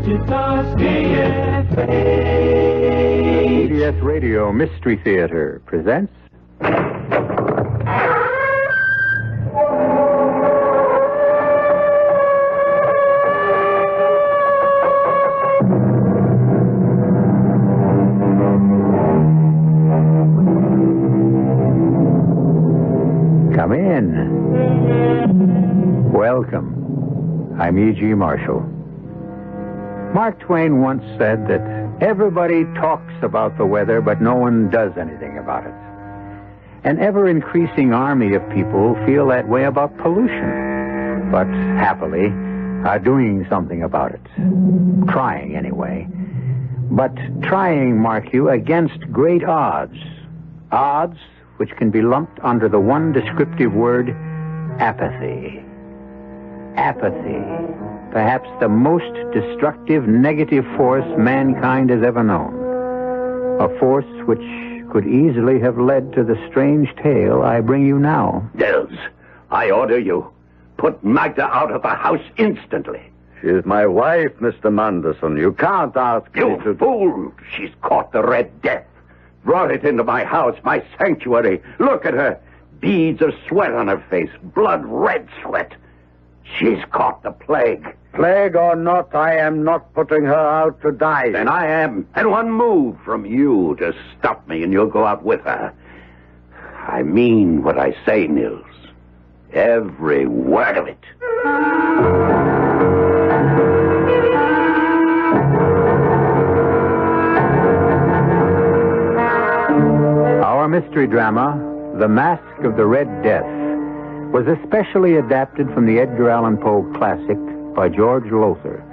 CBS Radio Mystery Theater presents... Come in. Welcome. I'm E.G. Marshall. Mark Twain once said that everybody talks about the weather, but no one does anything about it. An ever-increasing army of people feel that way about pollution, but happily are doing something about it. Trying, anyway. But trying, mark you, against great odds. Odds which can be lumped under the one descriptive word, apathy. Apathy. Perhaps the most destructive negative force mankind has ever known. A force which could easily have led to the strange tale I bring you now. Nils, I order you. Put Magda out of the house instantly. She's my wife, Mr. Manderson. You can't ask me to... You fool! She's caught the Red Death. Brought it into my house, my sanctuary. Look at her. Beads of sweat on her face. Blood red sweat. She's caught the plague. Plague or not, I am not putting her out to die. Then I am. And one move from you to stop me and you'll go out with her. I mean what I say, Nils. Every word of it. Our mystery drama, The Masque of the Red Death, was especially adapted from the Edgar Allan Poe classic by George Lothar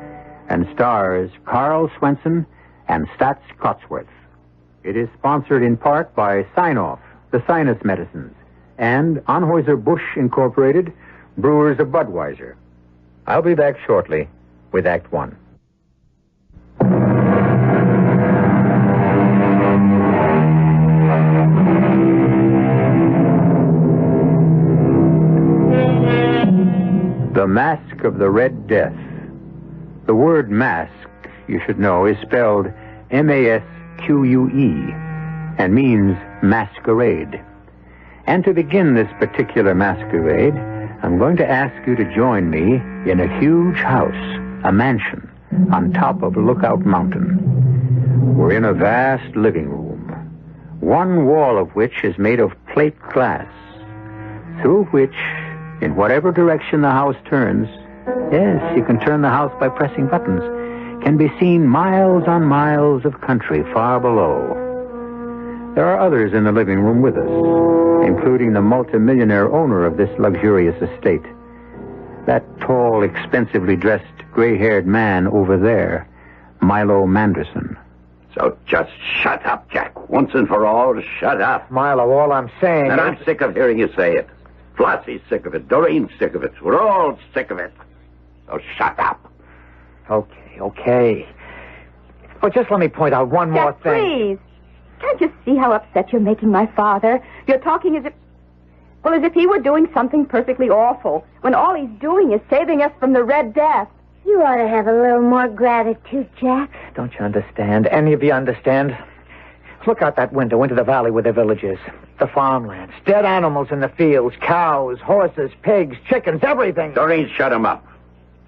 and stars Carl Swenson and Stats Cotsworth. It is sponsored in part by Sign-Off, the Sinus Medicines, and Anheuser-Busch Incorporated, Brewers of Budweiser. I'll be back shortly with Act One. The Masque of the Red Death. The word mask, you should know, is spelled M-A-S-Q-U-E and means masquerade. And to begin this particular masquerade, I'm going to ask you to join me in a huge house, a mansion, on top of Lookout Mountain. We're in a vast living room, one wall of which is made of plate glass, through which, in whatever direction the house turns, yes, you can turn the house by pressing buttons, can be seen miles on miles of country far below. There are others in the living room with us, including the multimillionaire owner of this luxurious estate. That tall, expensively dressed, gray-haired man over there, Milo Manderson. So just shut up, Jack. Once and for all, shut up. Milo, all I'm saying... And I'm sick of hearing you say it. Flossie's sick of it. Doreen's sick of it. We're all sick of it. So shut up. Okay. Well, just let me point out one more thing. Please. Can't you see how upset you're making my father? You're talking as if he were doing something perfectly awful, when all he's doing is saving us from the Red Death. You ought to have a little more gratitude, Jack. Don't you understand? Any of you understand? Look out that window into the valley where the village is. The farmlands, dead animals in the fields, cows, horses, pigs, chickens, everything. Doreen, shut him up.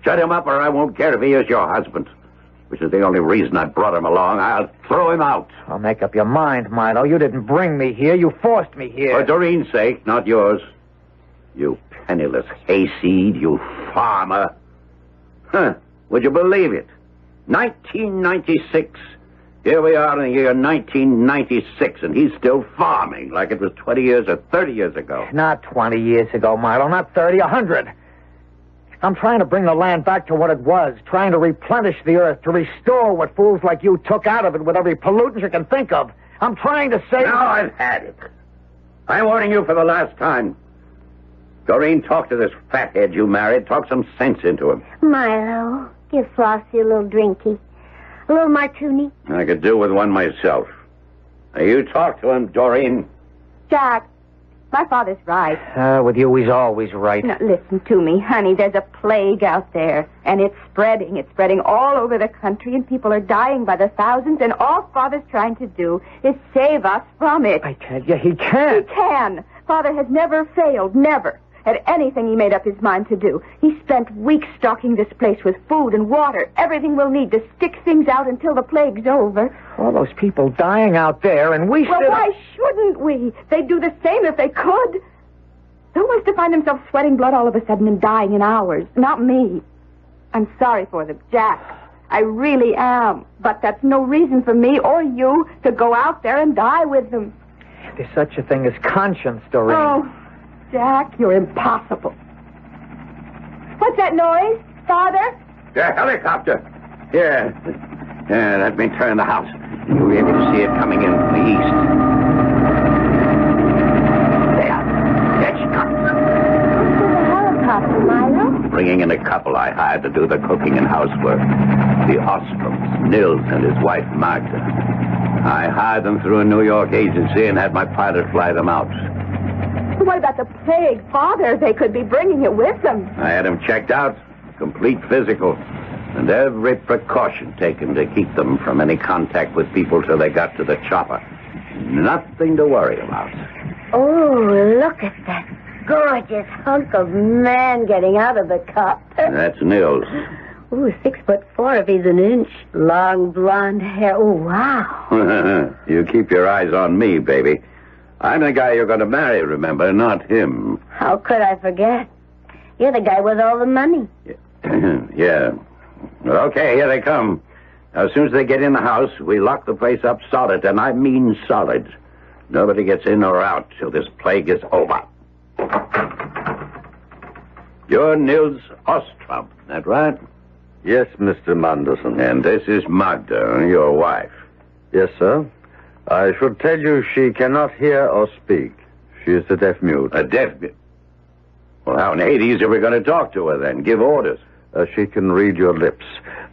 Shut him up or I won't care if he is your husband, which is the only reason I brought him along. I'll throw him out. Well, make up your mind, Milo. You didn't bring me here. You forced me here. For Doreen's sake, not yours. You penniless hayseed, you farmer. Huh, would you believe it? 1996. Here we are in the year 1996, and he's still farming like it was 20 years or 30 years ago. Not 20 years ago, Milo. Not 30, 100. I'm trying to bring the land back to what it was, trying to replenish the earth, to restore what fools like you took out of it with every pollutant you can think of. I'm trying to say... Now I've had it. I'm warning you for the last time. Doreen, talk to this fathead you married. Talk some sense into him. Milo, give Flossie a little drinky. A little martini. I could do with one myself. Now, you talk to him, Doreen. Jack, My father's right. With you, he's always right. Now, listen to me, honey. There's a plague out there, and it's spreading. It's spreading all over the country, and people are dying by the thousands, and all Father's trying to do is save us from it. I tell you, he can't. He can. Father has never failed, never, at anything he made up his mind to do. He spent weeks stocking this place with food and water, everything we'll need to stick things out until the plague's over. All those people dying out there, and we Well, why shouldn't we? They'd do the same if they could. Who wants to find himself sweating blood all of a sudden and dying in hours? Not me. I'm sorry for them, Jack. I really am. But that's no reason for me or you to go out there and die with them. There's such a thing as conscience, Doreen. Oh, Jack, you're impossible. What's that noise? Father? The helicopter. Here. Let me turn the house. You'll be able to see it coming in from the east. There she comes. What's the helicopter, Milo? Bringing in a couple I hired to do the cooking and housework. The Ostroms, Nils and his wife, Magda. I hired them through a New York agency and had my pilot fly them out. What about the plague? Father, they could be bringing it with them. I had them checked out, complete physical, and every precaution taken to keep them from any contact with people till they got to the chopper. Nothing to worry about. Oh, look at that gorgeous hunk of man getting out of the copter. That's Nils. Ooh, 6'4" if he's an inch. Long blonde hair. Oh, wow. You keep your eyes on me, baby. I'm the guy you're going to marry, remember, not him. How could I forget? You're the guy with all the money. Yeah. Okay, here they come. As soon as they get in the house, we lock the place up solid, and I mean solid. Nobody gets in or out till this plague is over. You're Nils Ostrom, that right? Yes, Mr. Manderson. And this is Magda, your wife. Yes, sir. I should tell you she cannot hear or speak. She is a deaf mute. A deaf mute? Well, how in Hades are we going to talk to her then? Give orders? She can read your lips.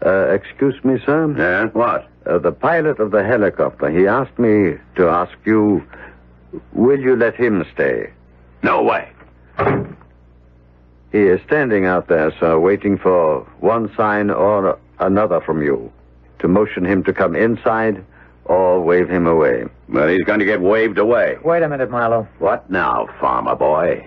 Excuse me, sir? Yeah, what? The pilot of the helicopter, he asked me to ask you, will you let him stay? No way. He is standing out there, sir, waiting for one sign or another from you. To motion him to come inside or wave him away. But he's going to get waved away. Wait a minute, Milo. What now, farmer boy?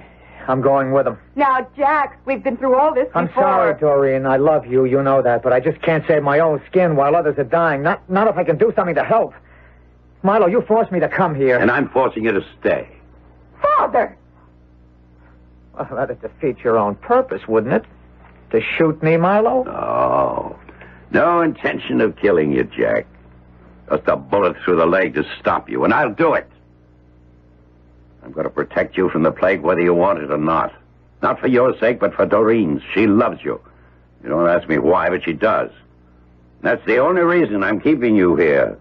I'm going with him. Now, Jack, we've been through all this before. I'm sorry, Doreen. I love you. You know that. But I just can't save my own skin while others are dying. Not if I can do something to help. Milo, you forced me to come here. And I'm forcing you to stay. Father! Well, that'd defeat your own purpose, wouldn't it? To shoot me, Milo? Oh, no intention of killing you, Jack. Just a bullet through the leg to stop you, and I'll do it. I'm going to protect you from the plague whether you want it or not. Not for your sake, but for Doreen's. She loves you. You don't ask me why, but she does. That's the only reason I'm keeping you here.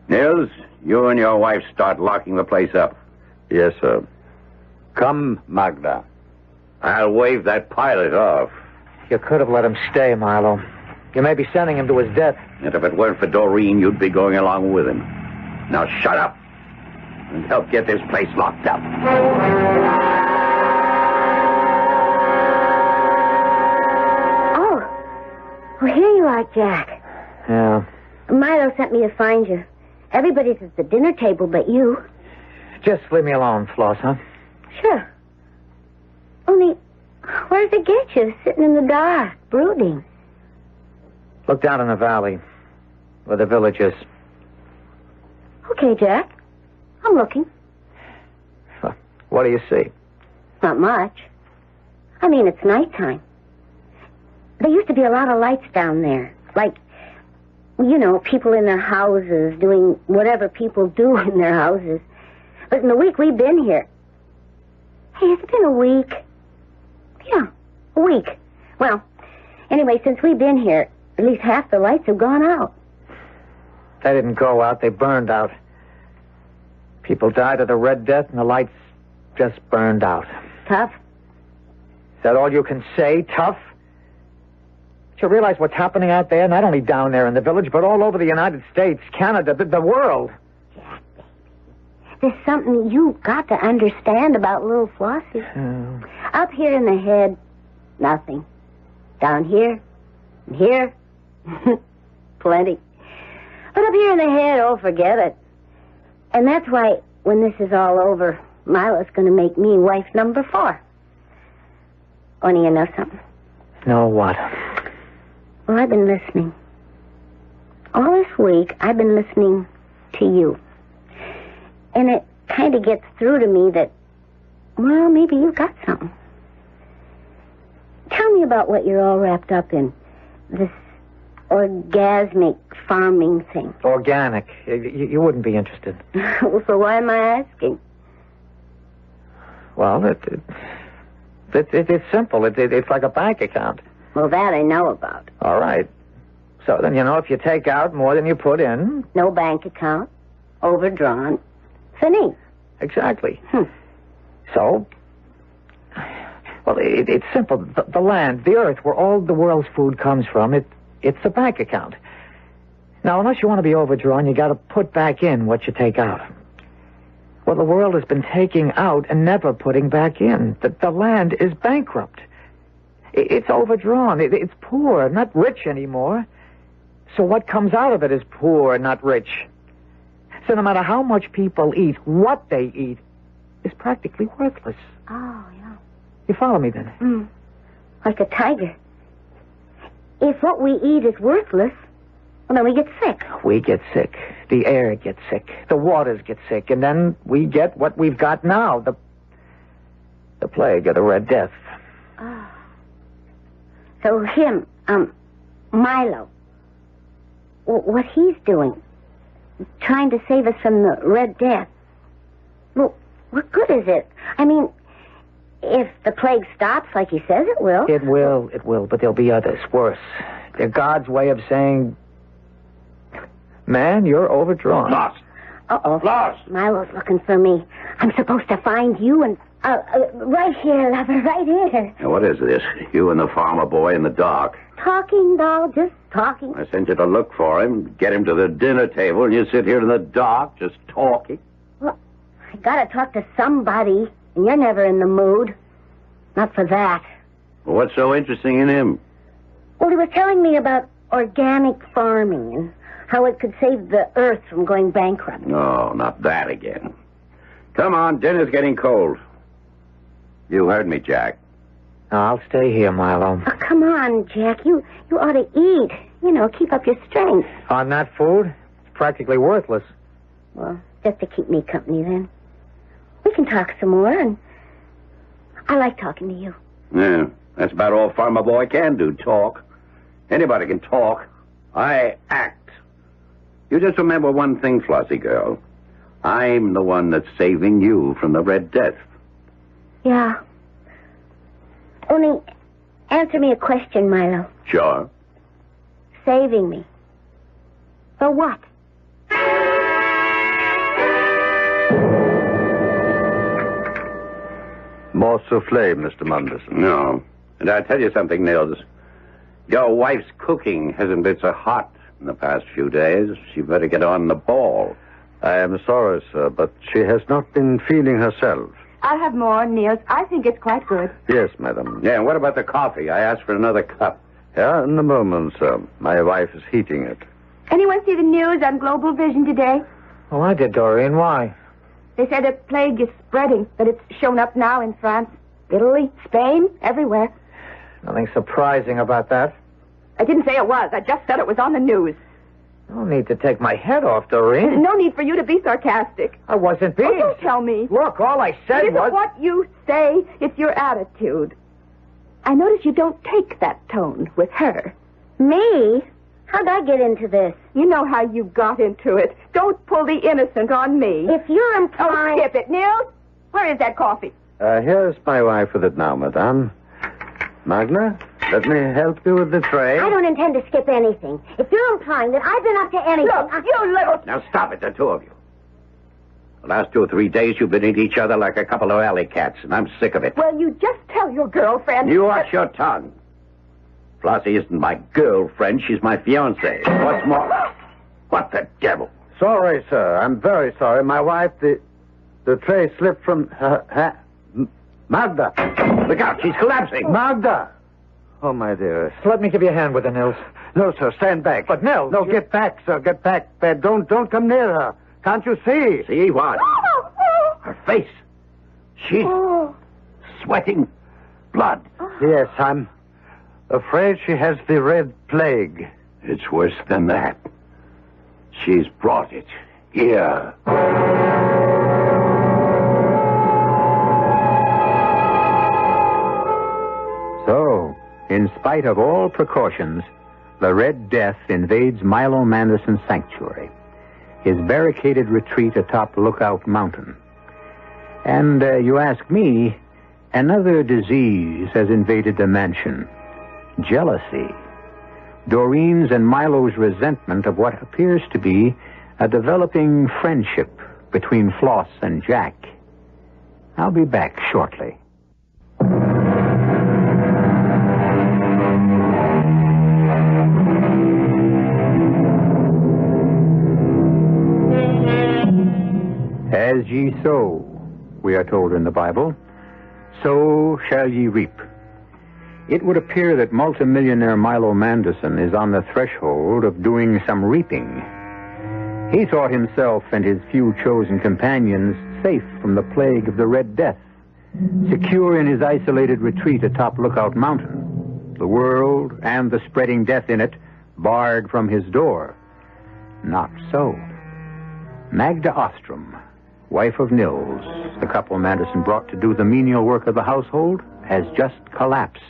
Nils, you and your wife start locking the place up. Yes, sir. Come, Magda. I'll wave that pilot off. You could have let him stay, Milo. You may be sending him to his death. And if it weren't for Doreen, you'd be going along with him. Now shut up and help get this place locked up. Oh, here you are, Jack. Yeah. Milo sent me to find you. Everybody's at the dinner table but you. Just leave me alone, Floss, huh? Sure. Only, where does it get you? Sitting in the dark, brooding. Look down in the valley, where the village is. Okay, Jack. I'm looking. What do you see? Not much. I mean, it's nighttime. There used to be a lot of lights down there. Like, you know, people in their houses doing whatever people do in their houses. But in the week we've been here... Hey, has it been a week? Yeah, a week. Well, anyway, since we've been here, at least half the lights have gone out. They didn't go out, they burned out. People died of the Red Death and the lights just burned out. Tough? Is that all you can say? Tough? Do you realize what's happening out there? Not only down there in the village, but all over the United States, Canada, the world. Jack, baby. there's something you've got to understand about little Flossie. Up here in the head, nothing. Down here, and here, plenty. But up here in the head, oh, forget it. And that's why, when this is all over, Mila's going to make me wife number 4. Only you know something? No, what? Well, I've been listening. All this week, I've been listening to you. And it kind of gets through to me that, well, maybe you've got something. Tell me about what you're all wrapped up in. This orgasmic farming thing. Organic. You wouldn't be interested. So why am I asking? Well, it's simple. It's like a bank account. Well, that I know about. All right. So then, if you take out more than you put in... No bank account. Overdrawn. Fini. Exactly. So... Well, it's simple. The land, the earth, where all the world's food comes from, it's a bank account. Now, unless you want to be overdrawn, you got to put back in what you take out. Well, the world has been taking out and never putting back in. The land is bankrupt. It's overdrawn. It's poor, not rich anymore. So what comes out of it is poor, not rich. So no matter how much people eat, what they eat is practically worthless. Oh, yeah. You follow me then? Like a tiger. If what we eat is worthless, well, then we get sick. We get sick. The air gets sick. The waters get sick. And then we get what we've got now, the plague or the Red Death. Oh. So him, Milo, what he's doing, trying to save us from the Red Death, well, what good is it? I mean, if the plague stops like he says it will. It will, but there'll be others, worse. They're God's way of saying, man, you're overdrawn. Lost. Uh-oh. Lost. Milo's looking for me. I'm supposed to find you and... right here, lover, right here. Now, what is this? You and the farmer boy in the dark. Talking, doll, just talking. I sent you to look for him, get him to the dinner table, and you sit here in the dark just talking. Well, I gotta talk to somebody, and you're never in the mood. Not for that. Well, what's so interesting in him? Well, he was telling me about organic farming and how it could save the earth from going bankrupt. No, not that again. Come on, dinner's getting cold. You heard me, Jack. I'll stay here, Milo. Oh, come on, Jack. You ought to eat. Keep up your strength. On that food? It's practically worthless. Well, just to keep me company, then. We can talk some more, and I like talking to you. Yeah, that's about all Farmer Boy can do, talk. Anybody can talk. I act. You just remember one thing, Flossie girl. I'm the one that's saving you from the Red Death. Yeah. Only answer me a question, Milo. Sure. Saving me. For what? More souffle, Mr. Manderson. No. And I'll tell you something, Nils. Your wife's cooking hasn't been so hot in the past few days. She better get on the ball. I am sorry, sir, but she has not been feeling herself. I'll have more, Nils. I think it's quite good. Yes, madam. Yeah, and what about the coffee? I asked for another cup. Yeah, in a moment, sir. My wife is heating it. Anyone see the news on Global Vision today? Oh, I did, Doreen. Why? They said a plague is spreading, but it's shown up now in France, Italy, Spain, everywhere. Nothing surprising about that. I didn't say it was. I just said it was on the news. No need to take my head off, Doreen. No need for you to be sarcastic. I wasn't being... Oh, don't tell me. Look, all I said It isn't was... what you say, it's your attitude. I notice you don't take that tone with her. Me? How'd I get into this? You know how you got into it. Don't pull the innocent on me. If you're implying... Oh, skip it. Nils, where is that coffee? Here's my wife with it now, madame. Magna, let me help you with the tray. I don't intend to skip anything. If you're implying that I've been up to anything... Look, you little... Now stop it, the two of you. The last 2 or 3 days you've been at each other like a couple of alley cats, and I'm sick of it. Well, you just tell your girlfriend... You watch your tongue. Flossie isn't my girlfriend, she's my fiancée. What's more... What the devil? Sorry, sir. I'm very sorry. My wife, The tray slipped from her hand. Magda! Look out, she's collapsing. Magda! Oh, my dearest. Let me give you a hand with her, Nils. No, sir, stand back. But, Nils... No, get back, sir, get back. Don't come near her. Can't you see? See what? Her face. She's sweating blood. Yes, I'm afraid she has the red plague. It's worse than that. She's brought it here. So, in spite of all precautions, the Red Death invades Milo Manderson's sanctuary, his barricaded retreat atop Lookout Mountain. And you ask me, another disease has invaded the mansion. Jealousy. Doreen's and Milo's resentment of what appears to be a developing friendship between Floss and Jack. I'll be back shortly. As ye sow, we are told in the Bible, so shall ye reap. It would appear that multimillionaire Milo Manderson is on the threshold of doing some reaping. He thought himself and his few chosen companions safe from the plague of the Red Death, secure in his isolated retreat atop Lookout Mountain, the world and the spreading death in it barred from his door. Not so. Magda Ostrom, wife of Nils, the couple Manderson brought to do the menial work of the household, has just collapsed.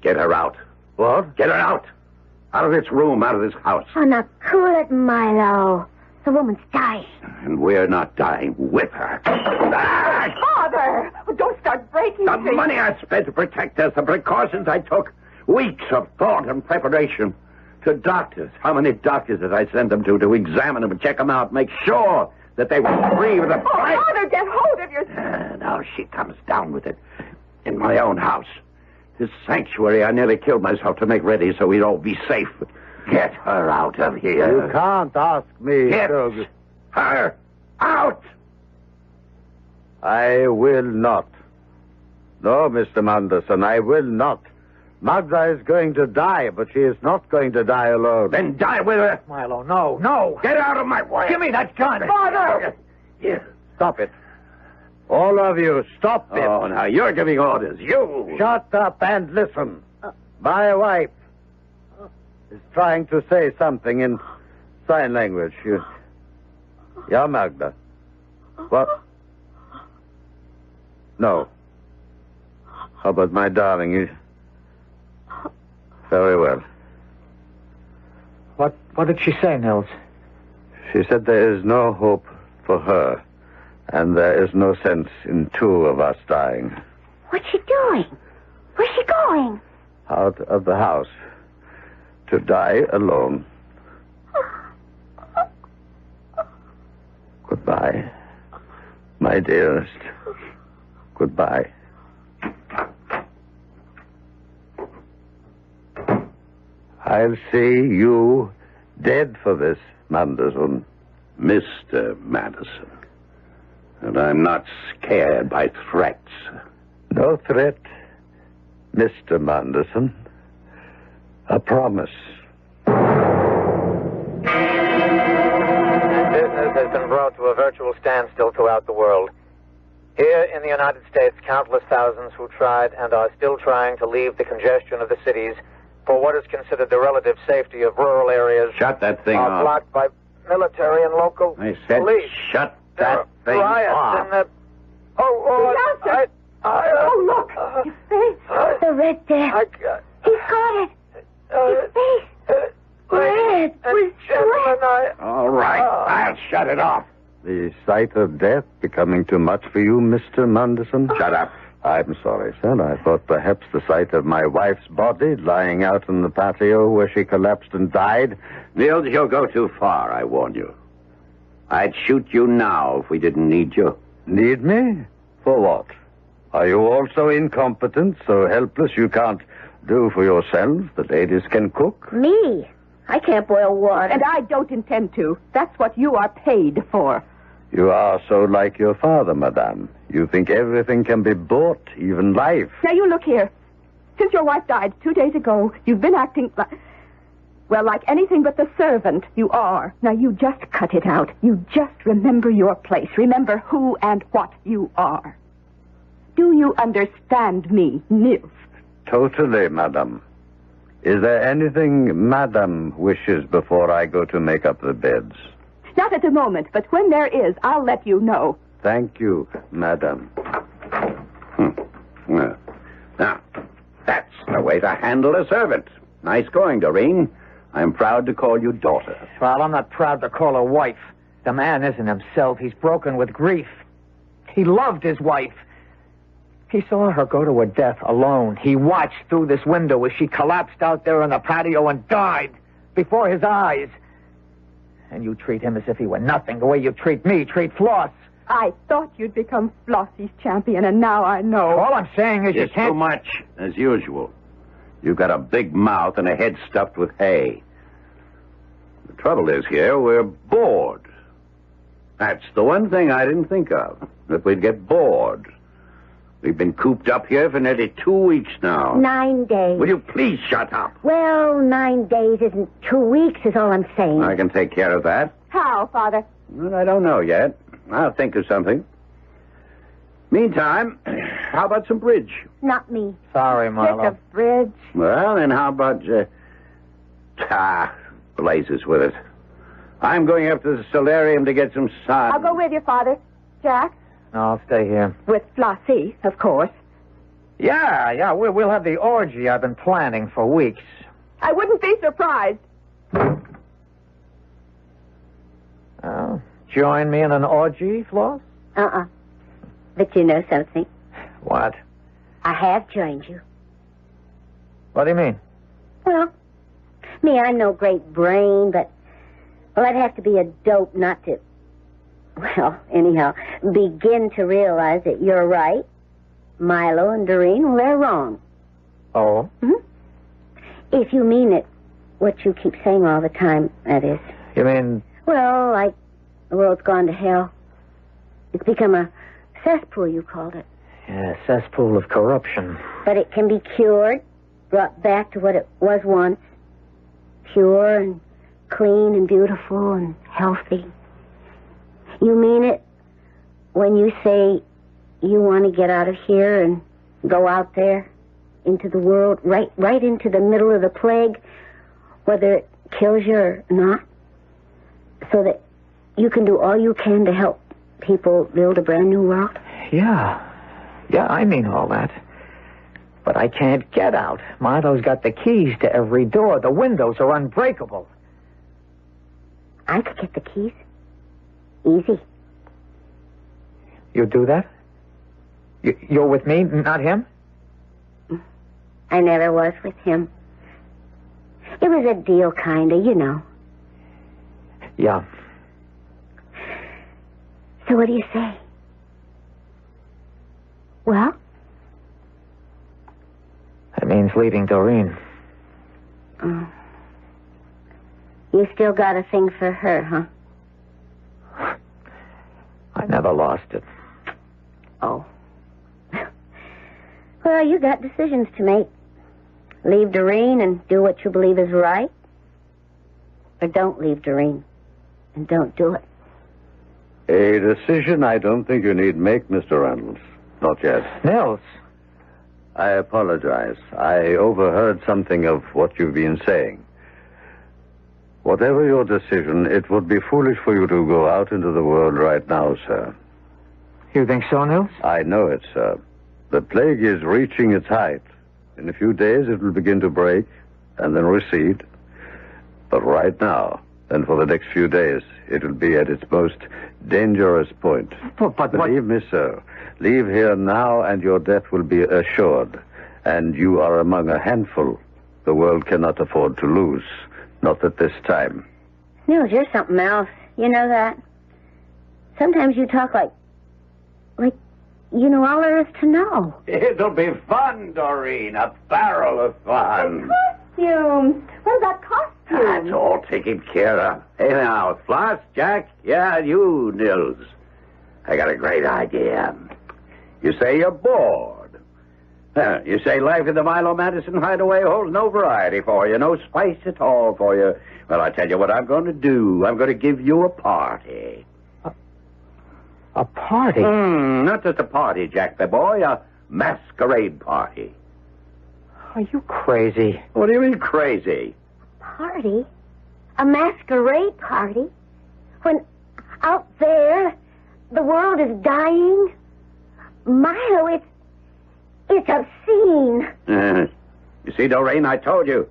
Get her out. What? Get her out. Out of this room, out of this house. Oh, now cool it, Milo. The woman's dying. And we're not dying with her. Ah! Father! Don't start breaking The things. money I spent to protect us, the precautions I took, weeks of thought and preparation. To doctors. How many doctors did I send them to examine them and check them out, make sure that they were free with the fight? Oh, Father, get hold of yourself. Now she comes down with it in my own house. This sanctuary, I nearly killed myself to make ready so we'd all be safe. Get her out of here. You can't ask me. Get her out. I will not. No, Mr. Manderson, I will not. Magda is going to die, but she is not going to die alone. Then die with her. Milo, no. Get out of my way. Give me that gun. Father! Here. Stop it. All of you, stop it. Oh, now you're giving orders. You. Shut up and listen. My wife is trying to say something in sign language. Yeah, Magda. What? No. Oh, but my darling, you... Very well. What did she say, Nils? She said there is no hope for her, and there is no sense in two of us dying. What's she doing? Where's she going? Out of the house. To die alone. Goodbye, my dearest. Goodbye. I'll see you dead for this, Manderson. Mr. Manderson. And I'm not scared by threats. No threat, Mr. Manderson. A promise. Business has been brought to a virtual standstill throughout the world. Here in the United States, countless thousands who tried and are still trying to leave the congestion of the cities for what is considered the relative safety of rural areas Shut that thing are off. blocked by military and local I said police. shut There that are thing riots off. in the... Yes, oh, look. His face. The Red Death. He's got it. His face. Red. Gentlemen, All right, I'll shut it off. The sight of death becoming too much for you, Mr. Manderson? Shut up. I'm sorry, sir. I thought perhaps the sight of my wife's body lying out in the patio where she collapsed and died. Nils, you'll go too far, I warned you. I'd shoot you now if we didn't need you. Need me? For what? Are you also incompetent, so helpless you can't do for yourselves? The ladies can cook. Me? I can't boil water. And I don't intend to. That's what you are paid for. You are so like your father, madame. You think everything can be bought, even life. Now, you look here. Since your wife died 2 days ago, you've been acting like... Well, like anything but the servant, you are. Now, you just cut it out. You just remember your place. Remember who and what you are. Do you understand me, Nils? Totally, madame. Is there anything madame wishes before I go to make up the beds? Not at the moment, but when there is, I'll let you know. Thank you, madame. Now, that's the way to handle a servant. Nice going, Doreen. I'm proud to call you daughter. Well, I'm not proud to call her wife. The man isn't himself. He's broken with grief. He loved his wife. He saw her go to her death alone. He watched through this window as she collapsed out there on the patio and died before his eyes. And you treat him as if he were nothing, the way you treat me, treat Floss. I thought you'd become Flossie's champion, and now I know. All I'm saying is you It's can't... too much, as usual. You've got a big mouth and a head stuffed with hay. The trouble is here, we're bored. That's the one thing I didn't think of, that we'd get bored. We've been cooped up here for nearly 2 weeks now. 9 days. Will you please shut up? Well, 9 days isn't 2 weeks, is all I'm saying. I can take care of that. How, Father? Well, I don't know yet. I'll think of something. Meantime, how about some bridge? Not me. Sorry, Get Marlo. a bridge. Well, then how about... blazes with it. I'm going up to the solarium to get some sun. I'll go with you, Father. Jack? No, I'll stay here. With Flossie, of course. Yeah, we'll have the orgy I've been planning for weeks. I wouldn't be surprised. Join me in an orgy, Floss? But you know something? What? I have joined you. What do you mean? Well, me, I'm no great brain, but... Well, I'd have to be a dope not to... Well, anyhow, begin to realize that you're right. Milo and Doreen, well, they're wrong. Oh? If you mean it, what you keep saying all the time, that is. You mean... Well, like the world's gone to hell. It's become a cesspool, you called it. Yeah, cesspool of corruption. But it can be cured, brought back to what it was once. Pure and clean and beautiful and healthy. You mean it when you say you want to get out of here and go out there into the world, right into the middle of the plague, whether it kills you or not, so that you can do all you can to help people build a brand new world? Yeah, I mean all that. But I can't get out. Milo's got the keys to every door. The windows are unbreakable. I could get the keys. Easy. You do that? You're with me, not him? I never was with him. It was a deal, kinda, you know. Yeah. So what do you say? Well? That means leaving Doreen. You still got a thing for her, huh? I never lost it. Oh. Well, you got decisions to make. Leave Doreen and do what you believe is right. Or don't leave Doreen and don't do it. A decision I don't think you need make, Mr. Reynolds. Not yet. Nils. I apologize. I overheard something of what you've been saying. Whatever your decision, it would be foolish for you to go out into the world right now, sir. You think so, Nils? I know it, sir. The plague is reaching its height. In a few days, it will begin to break and then recede. But right now, and for the next few days, it will be at its most dangerous point. But Believe me, sir, leave here now and your death will be assured. And you are among a handful the world cannot afford to lose. Not at this time. Nils, you're something else. You know that? Sometimes you talk like you know all there is to know. It'll be fun, Doreen. A barrel of fun. Costumes. What about costumes? That's all taken care of. Hey, now, Floss, Jack, yeah, you, Nils. I got a great idea. You say you're bored. You say life in the Milo Manderson hideaway holds no variety for you, no spice at all for you. Well, I tell you what I'm going to do. I'm going to give you a party. A party? Not just a party, Jack, the boy. A masquerade party. Are you crazy? What do you mean crazy? Party? A masquerade party? When out there the world is dying? Milo, it's obscene. You see, Doreen, I told you.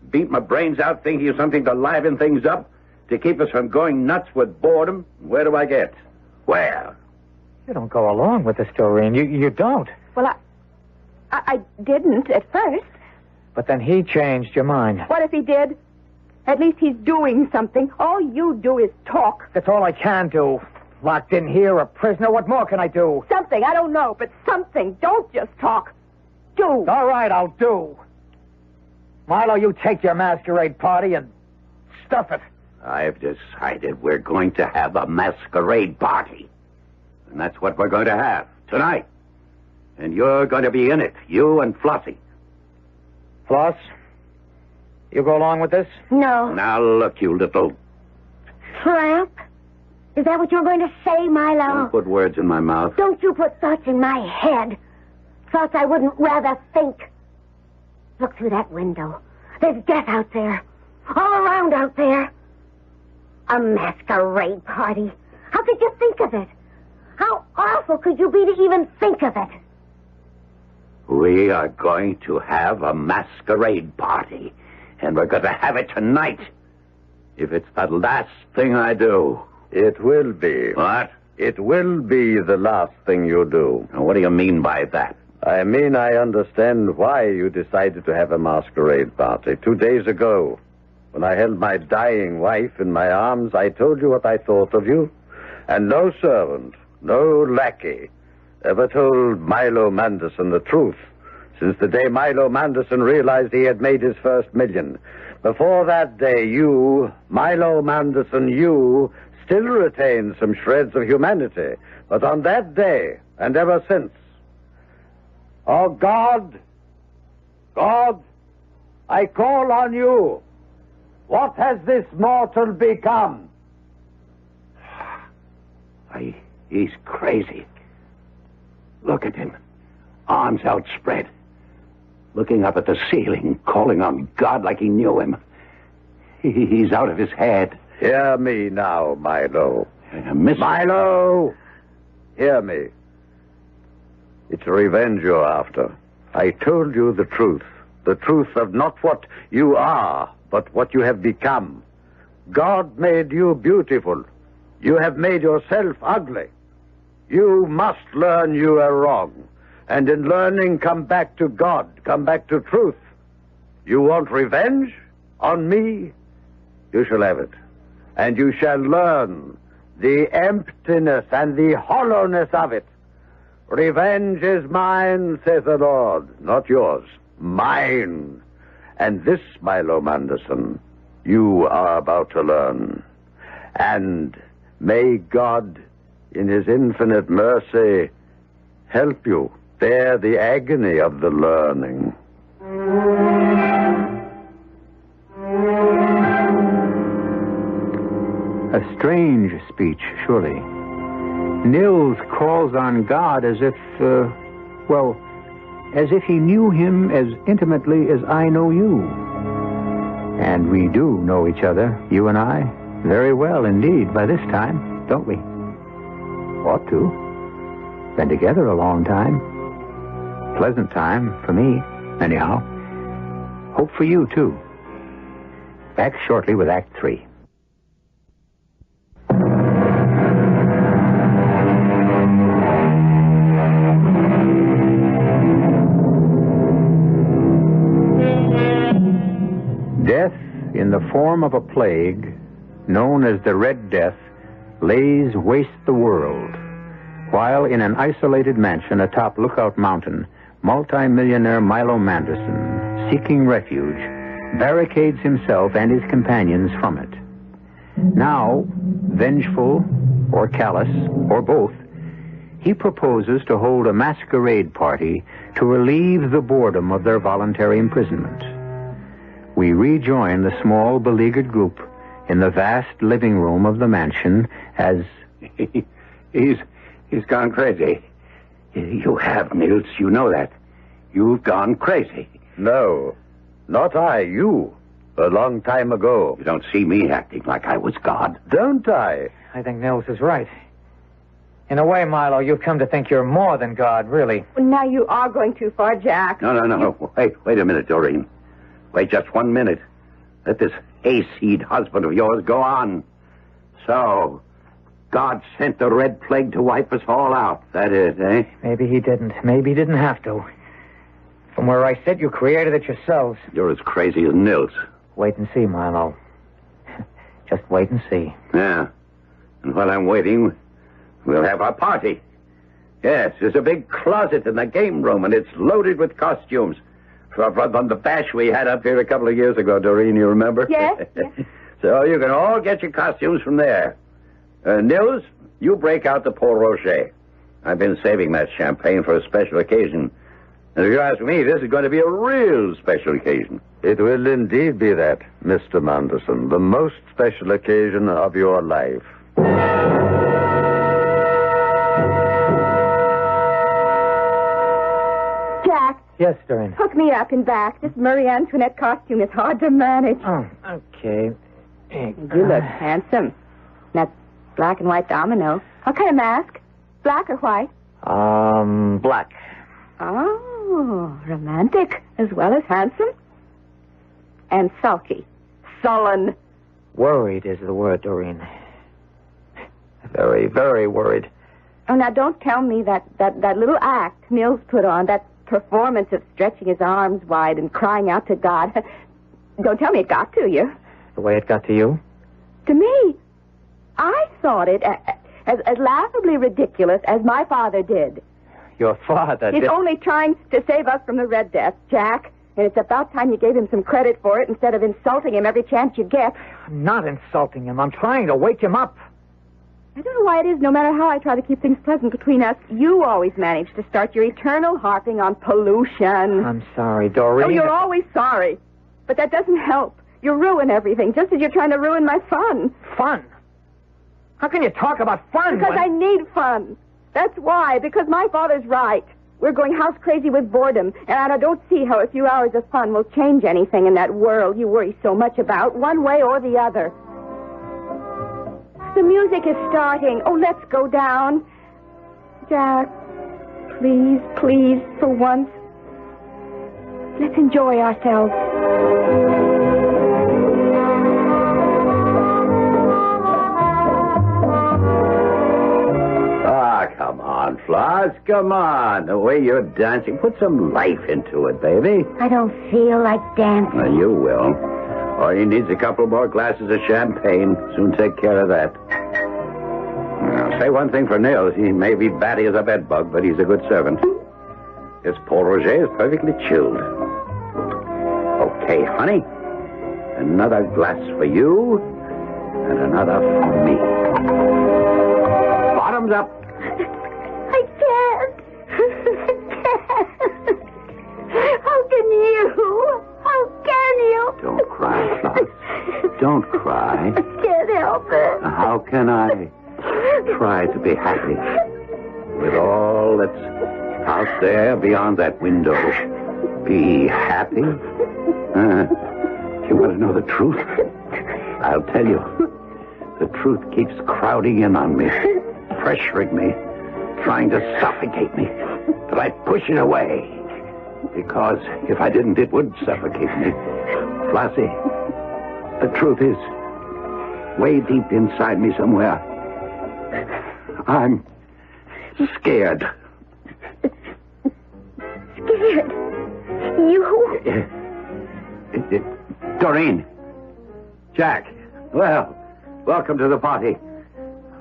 Beat my brains out thinking of something to liven things up, to keep us from going nuts with boredom. Where do I get? Where? You don't go along with this, Doreen. You don't. Well, I didn't at first. But then he changed your mind. What if he did? At least he's doing something. All you do is talk. That's all I can do. Locked in here, a prisoner. What more can I do? Something. I don't know, but something. Don't just talk. Do. All right, I'll do. Milo, you take your masquerade party and stuff it. I've decided we're going to have a masquerade party. And that's what we're going to have tonight. And you're going to be in it, you and Flossie. Floss, you go along with this? No. Now, look, you little... Tramp? Is that what you're going to say, Milo? Don't put words in my mouth. Don't you put thoughts in my head. Thoughts I wouldn't rather think. Look through that window. There's death out there. All around out there. A masquerade party. How could you think of it? How awful could you be to even think of it? We are going to have a masquerade party. And we're going to have it tonight. If it's the last thing I do. It will be. What? It will be the last thing you do. Now, what do you mean by that? I mean, I understand why you decided to have a masquerade party. 2 days ago, when I held my dying wife in my arms, I told you what I thought of you. And no servant, no lackey, ever told Milo Manderson the truth since the day Milo Manderson realized he had made his first million. Before that day, you, Milo Manderson, you, still retained some shreds of humanity. But on that day, and ever since, oh, God, I call on you. What has this mortal become? He's crazy. Look at him. Arms outspread. Looking up at the ceiling, calling on God like he knew him. He's out of his head. Hear me now, Milo. Miss... Milo! Hear me. It's revenge you're after. I told you the truth. The truth of not what you are, but what you have become. God made you beautiful. You have made yourself ugly. You must learn you are wrong. And in learning, come back to God. Come back to truth. You want revenge on me? You shall have it. And you shall learn the emptiness and the hollowness of it. Revenge is mine, says the Lord, not yours. Mine. And this, Milo Manderson, you are about to learn. And may God, in his infinite mercy, help you bear the agony of the learning. A strange speech, surely. Nils calls on God as if, as if he knew him as intimately as I know you. And we do know each other, you and I, very well indeed by this time, don't we? Ought to. Been together a long time. Pleasant time for me, anyhow. Hope for you, too. Back shortly with Act 3. Death, in the form of a plague, known as the Red Death, lays waste the world, while in an isolated mansion atop Lookout Mountain, multi-millionaire Milo Manderson, seeking refuge, barricades himself and his companions from it. Now, vengeful or callous or both, he proposes to hold a masquerade party to relieve the boredom of their voluntary imprisonment. We rejoin the small, beleaguered group in the vast living room of the mansion as... He's gone crazy. You have, Nils. You know that. You've gone crazy. No, not I, you. A long time ago. You don't see me acting like I was God. Don't I? I think Nils is right. In a way, Milo, you've come to think you're more than God, really. Well, now you are going too far, Jack. No. Wait a minute, Doreen. Wait just 1 minute. Let this hayseed husband of yours go on. So, God sent the Red Plague to wipe us all out. That is, eh? Maybe he didn't. Maybe he didn't have to. From where I sit, you created it yourselves. You're as crazy as Nils. Wait and see, Milo. Just wait and see. Yeah. And while I'm waiting, we'll have our party. Yes, there's a big closet in the game room, and it's loaded with costumes. From the bash we had up here a couple of years ago, Doreen, you remember? Yes. So you can all get your costumes from there. Nils, you break out the Port Rocher. I've been saving that champagne for a special occasion. And if you ask me, this is going to be a real special occasion. It will indeed be that, Mr. Manderson. The most special occasion of your life. Jack. Yes, Doreen. Hook me up in back. This Marie Antoinette costume is hard to manage. Oh, okay. You look handsome. That black and white domino. What kind of mask? Black or white? Black. Oh, romantic as well as handsome. And sulky. Sullen. Worried is the word, Doreen. Very, very worried. Oh, now don't tell me that little act Nils put on, that performance of stretching his arms wide and crying out to God. Don't tell me it got to you. The way it got to you? To me, I thought it as laughably ridiculous as my father did. Your father He's only trying to save us from the Red Death, Jack. And it's about time you gave him some credit for it instead of insulting him every chance you get. I'm not insulting him. I'm trying to wake him up. I don't know why it is, no matter how I try to keep things pleasant between us, you always manage to start your eternal harping on pollution. I'm sorry, Doreen. Oh, you're always sorry. But that doesn't help. You ruin everything, just as you're trying to ruin my fun. Fun? How can you talk about fun? Because I need fun. That's why, because my father's right. We're going house crazy with boredom, and I don't see how a few hours of fun will change anything in that world you worry so much about, one way or the other. The music is starting. Oh, let's go down. Jack, please, for once, let's enjoy ourselves. Come on, Floss, come on. The way you're dancing, put some life into it, baby. I don't feel like dancing. Well, you will. All he needs a couple more glasses of champagne. Soon take care of that. Now, say one thing for Nils. He may be batty as a bedbug, but he's a good servant. This Port Roger is perfectly chilled. Okay, honey. Another glass for you, and another for me. Bottoms up. I can't. How can you? How can you? Don't cry, Floss. Don't cry. I can't help it. How can I try to be happy with all that's out there beyond that window? Be happy? You want to know the truth? I'll tell you. The truth keeps crowding in on me, pressuring me, trying to suffocate me. But I push it away, because if I didn't, it would suffocate me. Flossie, the truth is, way deep inside me somewhere, I'm scared. Scared? You? Doreen. Jack. Well, welcome to the party.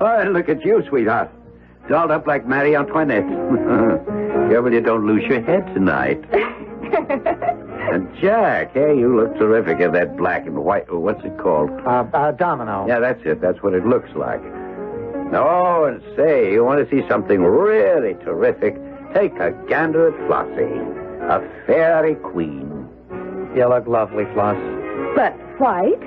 Oh, look at you, sweetheart. Dolled up like Marie Antoinette. Careful you don't lose your head tonight. And Jack, hey, you look terrific in that black and white. What's it called? Domino. Yeah, that's it. That's what it looks like. No, and say, you want to see something really terrific? Take a gander at Flossie, a fairy queen. You look lovely, Floss. But white?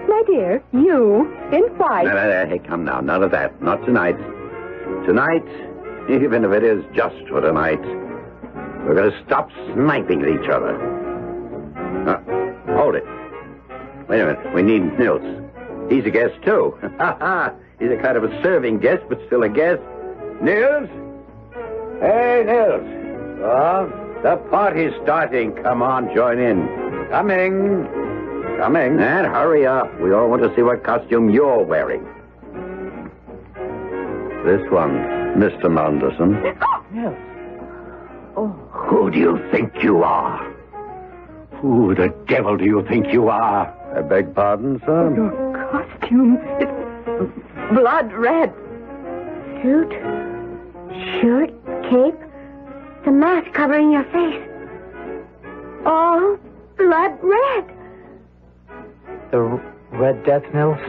My dear, you in white. No, hey, come now. None of that. Not tonight. Tonight, even if it is just for tonight, we're going to stop sniping at each other. Hold it. Wait a minute. We need Nils. He's a guest, too. He's a kind of a serving guest, but still a guest. Nils? Hey, Nils. The party's starting. Come on, join in. Coming. And hurry up. We all want to see what costume you're wearing. This one, Mr. Manderson. Yes. Who do you think you are? Who the devil do you think you are? I beg pardon, sir? Your costume, it's blood red. Suit, shirt, cape, the mask covering your face. All blood red. The Red Death, Nils?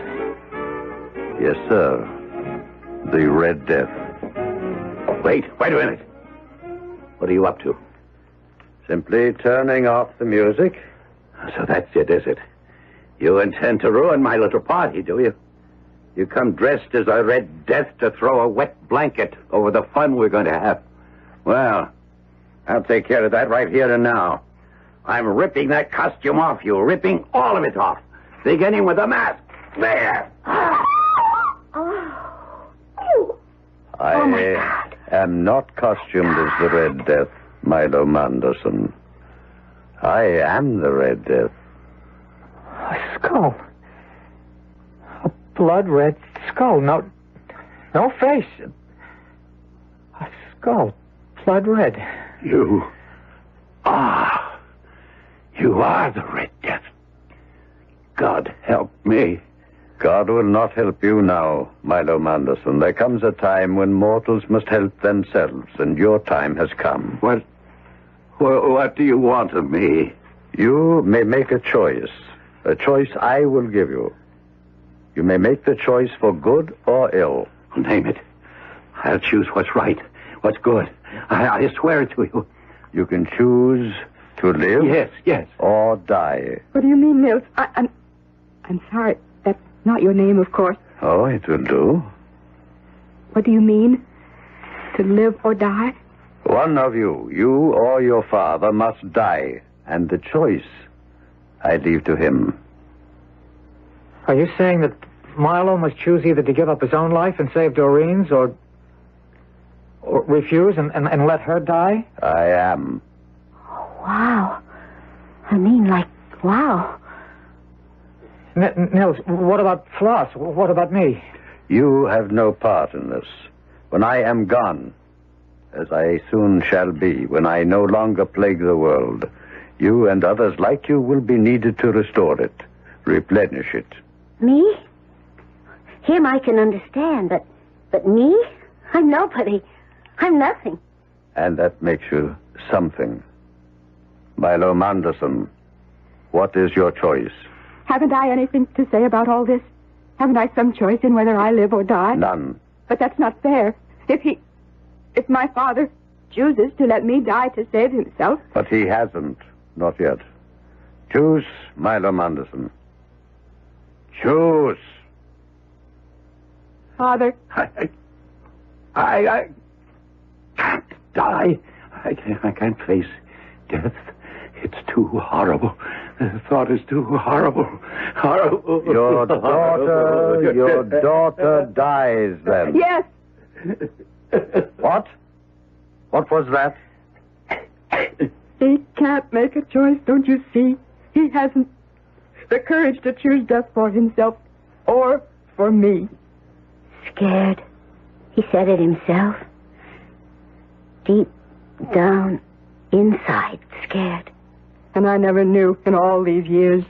Yes, sir. The Red Death. Wait a minute. What are you up to? Simply turning off the music. So that's it, is it? You intend to ruin my little party, do you? You come dressed as a Red Death to throw a wet blanket over the fun we're going to have. Well, I'll take care of that right here and now. I'm ripping that costume off you, ripping all of it off, beginning with the mask. There! I am not costumed as the Red Death, Milo Manderson. I am the Red Death. A skull. A blood red skull. No face. A skull. Blood red. You are the Red Death. God help me. God will not help you now, Milo Manderson. There comes a time when mortals must help themselves, and your time has come. What do you want of me? You may make a choice I will give you. You may make the choice for good or ill. Name it. I'll choose what's right, what's good. I swear it to you. You can choose to live. Yes. Or die. What do you mean, Nils? I'm sorry. That's not your name, of course. Oh, it will do. What do you mean? To live or die? One of you or your father, must die. And the choice I leave to him. Are you saying that Milo must choose either to give up his own life and save Doreen's or refuse and let her die? I am. Wow. I mean, wow. Nils, what about Floss? What about me? You have no part in this. When I am gone, as I soon shall be, when I no longer plague the world, you and others like you will be needed to restore it, replenish it. Me? Him I can understand, but me? I'm nobody. I'm nothing. And that makes you something. Milo Manderson, what is your choice? Haven't I anything to say about all this? Haven't I some choice in whether I live or die? None. But that's not fair. If my father chooses to let me die to save himself... But he hasn't. Not yet. Choose, Milo Manderson. Choose. Father. I can't die. I can't face death. It's too horrible. The thought is too horrible. Horrible. Your daughter dies then. Yes. What? What was that? He can't make a choice, don't you see? He hasn't the courage to choose death for himself or for me. Scared. He said it himself. Deep down inside, scared. And I never knew in all these years.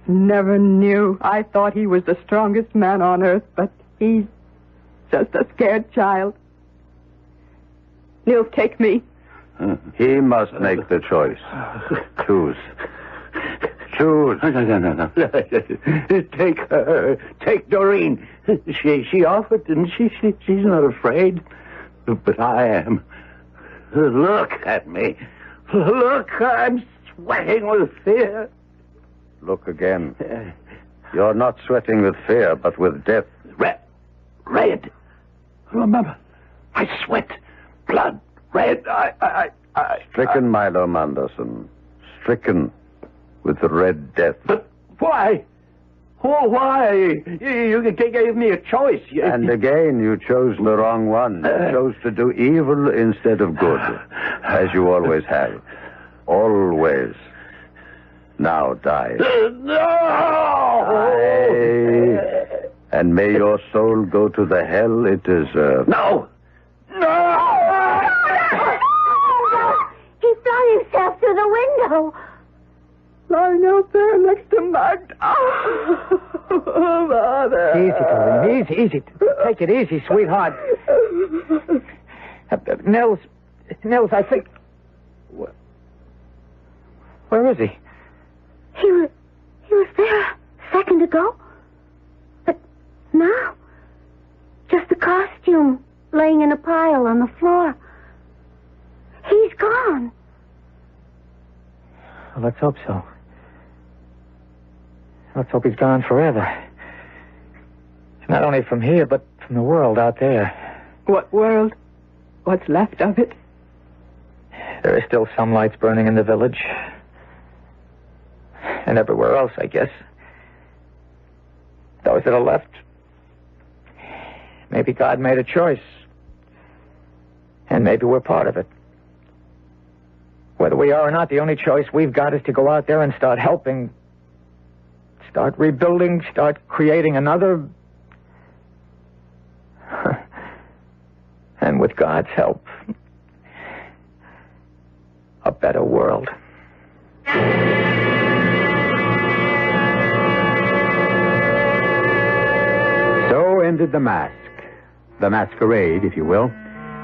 Never knew. I thought he was the strongest man on earth, but he's just a scared child. Nils, take me. He must make the choice. Choose. Choose. No. Take her. Take Doreen. She offered, didn't she? She's not afraid. But I am. Look at me. Look, I'm sweating with fear. Look again. You're not sweating with fear, but with death. Red. Remember, I sweat. Blood. Red. I... Stricken, Milo Manderson. Stricken with the Red Death. But why? Oh, why? You gave me a choice. And again, you chose the wrong one. You chose to do evil instead of good, as you always have. Always. Now die. No! Die. And may your soul go to the hell it deserves. No! He threw himself through the window. Lying out there next to Magda. Oh, Mother. Easy, Doreen. Easy. Take it easy, sweetheart. Nils, I think... Where is he? He was there a second ago. But now, just a costume laying in a pile on the floor. He's gone. Well, let's hope so. Let's hope he's gone forever. Not only from here, but from the world out there. What world? What's left of it? There are still some lights burning in the village. And everywhere else, I guess. Those that are left. Maybe God made a choice. And maybe we're part of it. Whether we are or not, the only choice we've got is to go out there and start helping. Start rebuilding, start creating another... and with God's help, a better world. So ended the mask, the masquerade, if you will,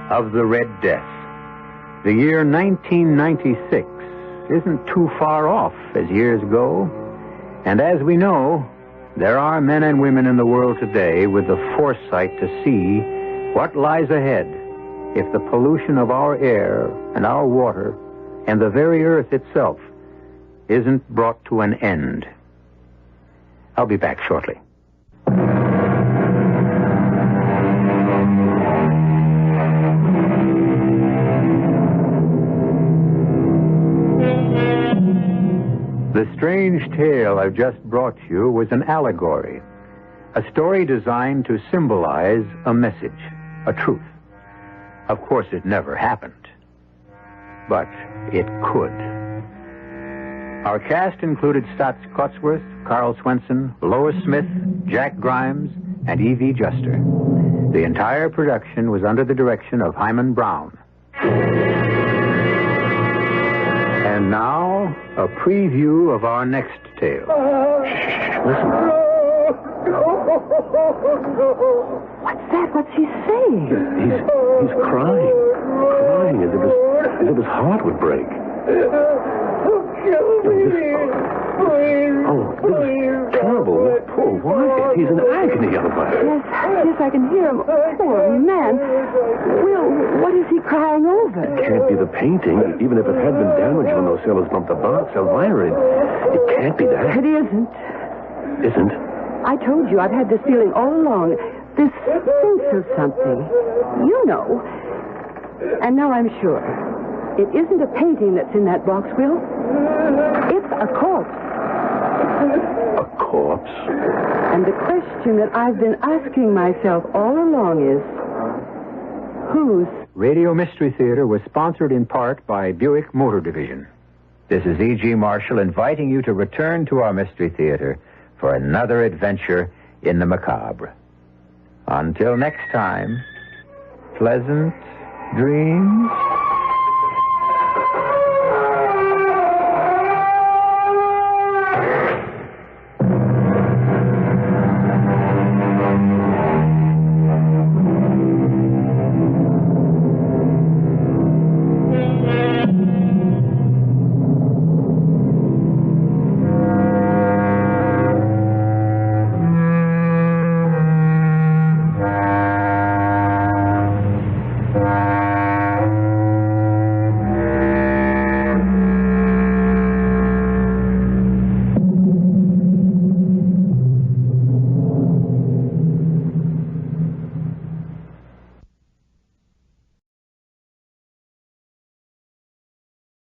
of the Red Death. The year 1996 isn't too far off as years go. And as we know, there are men and women in the world today with the foresight to see what lies ahead if the pollution of our air and our water and the very earth itself isn't brought to an end. I'll be back shortly. The strange tale I've just brought you was an allegory, a story designed to symbolize a message, a truth. Of course, it never happened, but it could. Our cast included Stotts Cotsworth, Carl Swenson, Lois Smith, Jack Grimes, and E.V. Juster. The entire production was under the direction of Himan Brown. And now, a preview of our next tale. Listen. What's that? What's he saying? He's crying as if his heart would break. This is terrible. Poor Wyatt. He's in agony out there. Yes, I can hear him. Poor man. Will, what is he crying over? It can't be the painting, even if it had been damaged when those sailors bumped the box. Elvira, it can't be that. It isn't. Isn't? I told you, I've had this feeling all along. This sense of something. You know. And now I'm sure. It isn't a painting that's in that box, Will. It's a corpse. A corpse? And the question that I've been asking myself all along is, whose? Radio Mystery Theater was sponsored in part by Buick Motor Division. This is E.G. Marshall inviting you to return to our Mystery Theater for another adventure in the macabre. Until next time, pleasant dreams.